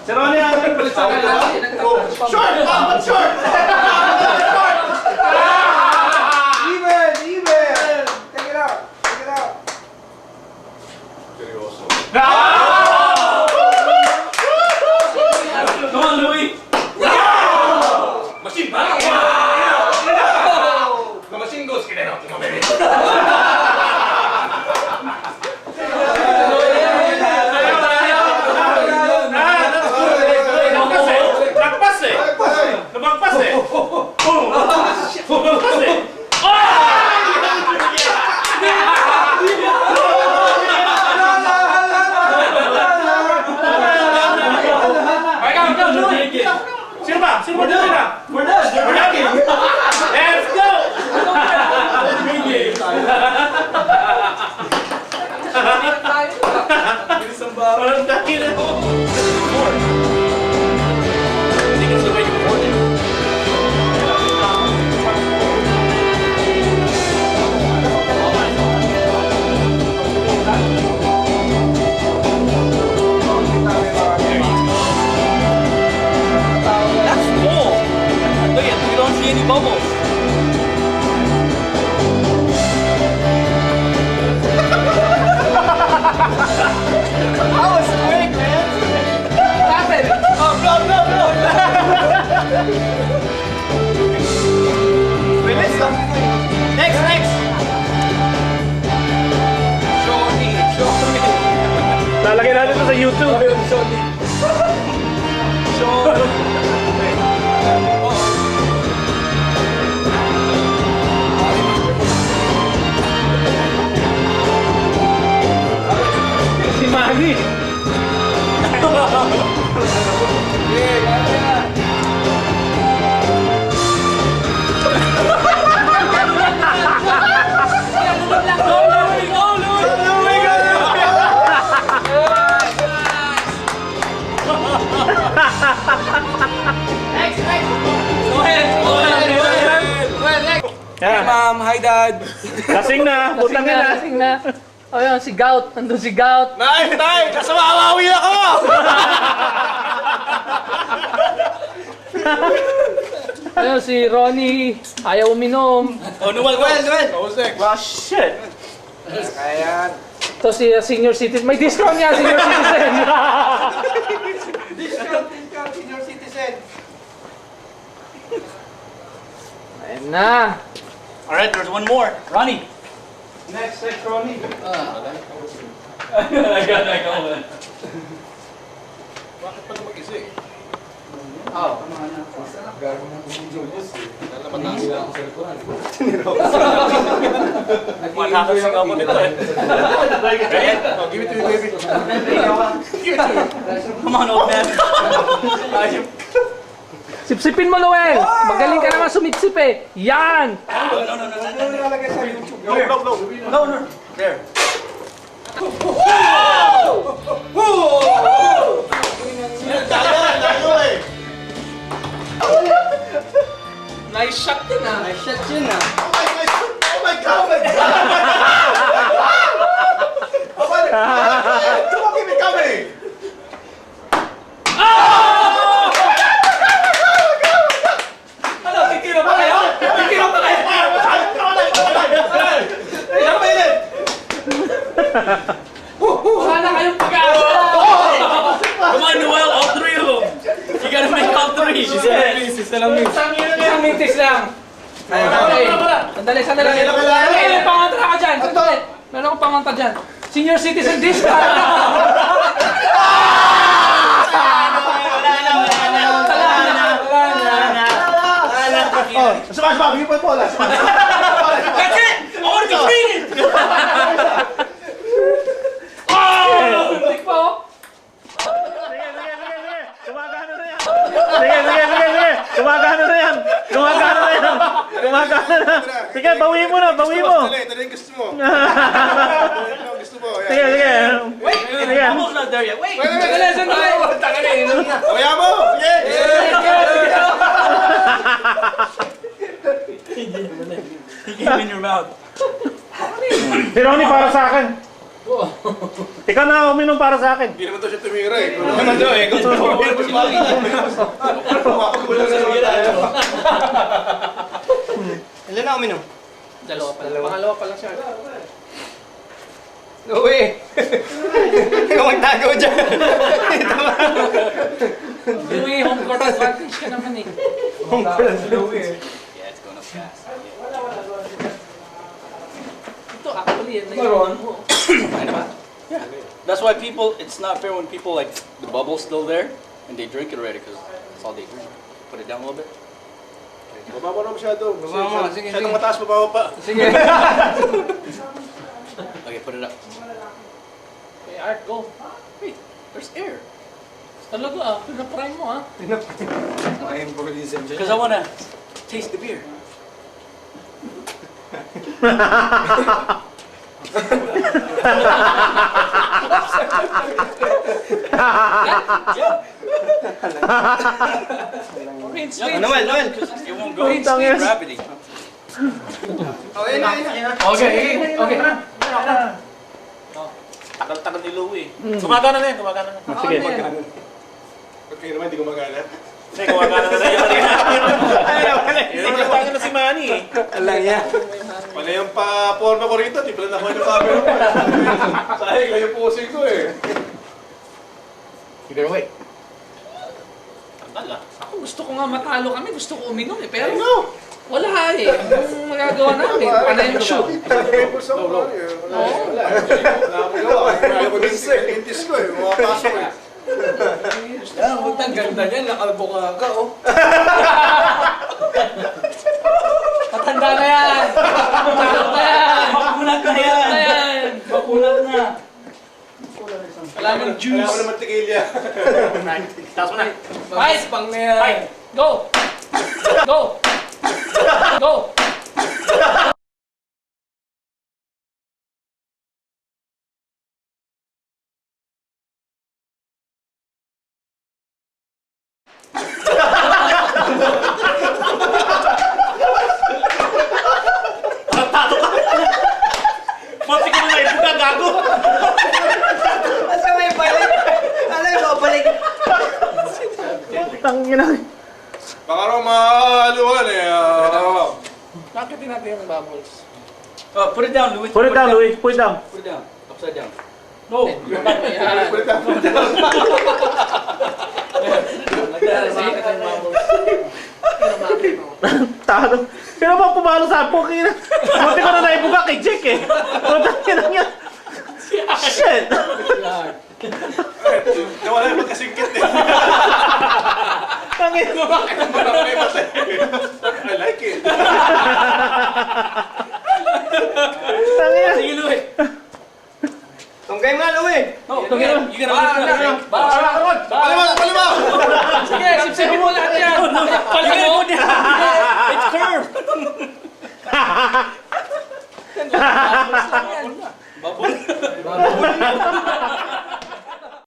Si Ronnie ang nagpalit sa akin. Short! Short! Short! Even! Even! Take it out! Take it out! Seryoso. Come on, Louie! Machine ba? The machine goes, kinero. Nagpas eh! Nabagpas eh! Nabagpas eh! Sino ba? Sino ba dito na? We're done! We're done! Let's go! Walang dahil na. I think it's the way you report it. That's full. Look at, you don't see any bubbles. That was quick, man! What happened? Oh, no, no, no! Next, next! Show me, show me. Lalagay natin ito sa YouTube. Show me. Show me. Si Manny. Hi, Mom. Hi, Dad. Lasing na. Putang na. Lasing na. O yun, si Gout. Nandun si Gout. Nay! Nay! Kasamawawi ako! Ayun, si Ronnie. Ayaw uminom. Oh, Noel, Noel. Wow, shit! Kaya Ito si senior citizen. May discount yan, senior citizen. discount, senior citizen! Ayun na. Alright, there's one more. Ronnie. Next, Ronnie. I got one. Bakit pa mag-isig? Makakasing ako nito eh. Ready? Oh, give it to me, baby. Give it to me. Come on, old man. Sipsipin mo, Noel. Magaling ka naman sumipsip eh. Yan. No, no, no, no, Ano nilalagay sa YouTube? Go, go, go. no, no. There. Nice shot din ah. Nice shot yun ah! Oh my God! Oh my God! Oh my God! Oh my God! Tumaki kami! Ano, titira pa kayo? Titira pa kayo? Ilang minute? Sana kayong pag-aaral. Come on, Noel, all three of them. You gotta make all three. Isang minutes lang. Okay. Sandali, sandali. May pangontra ka dyan. Sandali. Meron akong pangontra dyan. Senior citizen discount. Oh, smash, bigyan po yung bola. That's it! I want to be treated! Hindi pa oh. Gumagana na yan. Sige. Gumagana na yan. Gumagana na. Sige, bawiin mo na, bawiin mo. Dali yung gusto mo. Dali yung gusto mo. Sige. Wait, Sige. almost not there yet. Wait! Sandali, sandali. Kaya mo! He came in your mouth. Si Ronnie para sa akin. Ikaw na uminom para sa akin. Hindi naman to siya tumira eh. Naman daw eh. Gusto mo. Ilan na uminom? Dalawa pa lang. Pangalawa pa lang siya. Uwi! Ikaw magtago dyan! Louie, home court advantage ka naman eh. Yeah, it's going up fast. Ito, actually, yan na Maroon. Kind of. Yeah. That's why people, it's not fair when people like, the bubble's still there, and they drink it already, because that's all they drink. Put it down a little bit. Baba mo na masyado. Baba mo, sige, Masyadong sige. mataas, baba pa. Sige. Okay, put it up. Okay, Art, go. Wait, there's air. Talaga ah, pinaprime mo ah. Ayun po rin siya. Because I want to taste the beer. Rinse, rinse. Noel, Noel. It won't go. Wait, It's wait. gravity. Okay na, okay na. Okay, okay. Takal-takal ni Louie. Gumagana na yan, gumagana na. Sige. Ba't kayo naman, hindi gumagana? Hindi, gumagana na na yun. Tangin na si Manny eh. Alang yan. Wala yung pa-forma ko rito, di pala nakuha yung camera ko. Sayang lang yung posing ko eh. Either way. Tala. Ako gusto ko nga matalo kami, gusto ko uminom eh. Pero wala eh. Anong magagawa namin? Panay yung shoot. Gusto ko ba? Wala. Wala akong gawa. Wala ko dintis ko eh. Mapasok eh. Ang ganda niyan, nakalbo ka oh. Matanda na yan! Matanda na yan! Makunat na yan! Matanda na yan! Makunat na! Wala nang Wala ko juice. naman tikilya. Taas mo na. Fight! Pang na yan. Fight! Go! Go! Go! Mati ka na na ibuka, gago! Asa may balik? Ano yung babalik? Tangina. Baka raw mahaluhan eh. Nakitin natin yung bubbles. Oh, put it down, Louie. Put it down, Louis. Put it down. Put it down. Upside down. No! Yan. Nakitin yung bubbles. Pero bakit mo? Tado. Pero ba pumalo sa pukin? Buti ko na naibuga kay Jake eh. Putangina niya. Shit. Nawala yung magkasingkit eh. Tangina. I like it. Tangina. Sige, Louie. Tunggay mo nga, Louie. No, you gotta lift it up. Palima! Sige, sipsipin mo lahat yan! Palagay mo niya! It's curved! Bubble.